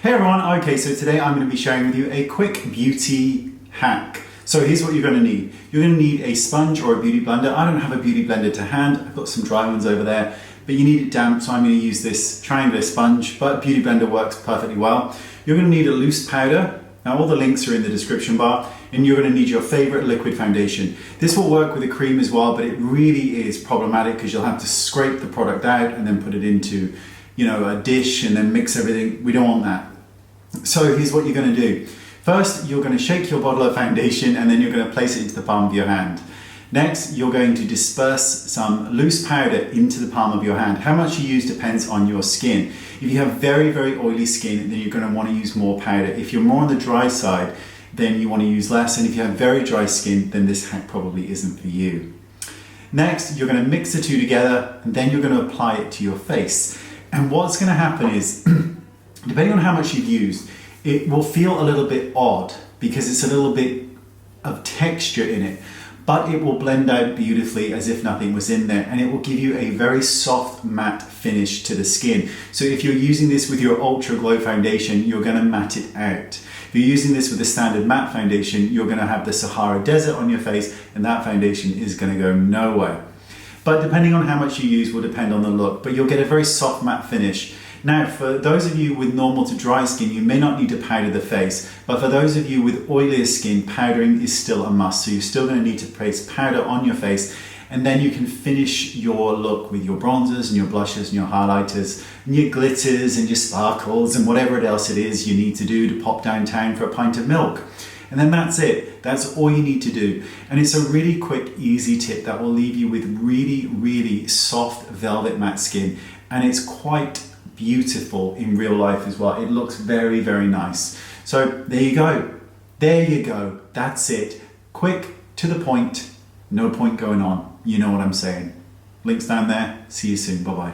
Hey everyone, okay, so today I'm going to be sharing with you a quick beauty hack. So here's what you're going to need. You're going to need a sponge or a beauty blender. I don't have a beauty blender to hand. I've got some dry ones over there, but you need it damp, so I'm going to use this triangular sponge, but beauty blender works perfectly well. You're going to need a loose powder. Now all the links are in the description bar, and you're going to need your favorite liquid foundation. This will work with a cream as well, but it really is problematic because you'll have to scrape the product out and then put it into, a dish and then mix everything. We don't want that. So here's what you're going to do. First, you're going to shake your bottle of foundation and then you're going to place it into the palm of your hand. Next, you're going to disperse some loose powder into the palm of your hand. How much you use depends on your skin. If you have very, very oily skin, then you're going to want to use more powder. If you're more on the dry side, then you want to use less. And if you have very dry skin, then this hack probably isn't for you. Next, you're going to mix the two together and then you're going to apply it to your face. And what's going to happen is, depending on how much you've used, it will feel a little bit odd because it's a little bit of texture in it, but it will blend out beautifully as if nothing was in there, and it will give you a very soft matte finish to the skin. So if you're using this with your Ultra Glow foundation, you're going to matte it out. If you're using this with a standard matte foundation, you're going to have the Sahara Desert on your face, and that foundation is going to go nowhere. But depending on how much you use will depend on the look, but you'll get a very soft matte finish. Now, for those of you with normal to dry skin, you may not need to powder the face, but for those of you with oilier skin, powdering is still a must. So you're still going to need to place powder on your face, and then you can finish your look with your bronzers and your blushes and your highlighters and your glitters and your sparkles and whatever else it is you need to do to pop downtown for a pint of milk. And then that's it. That's all you need to do. And it's a really quick, easy tip that will leave you with really, really soft velvet matte skin. And it's quite beautiful in real life as well. It looks very, very nice. So there you go. There you go. That's it. Quick, to the point, no point going on. You know what I'm saying. Links down there. See you soon. Bye-bye.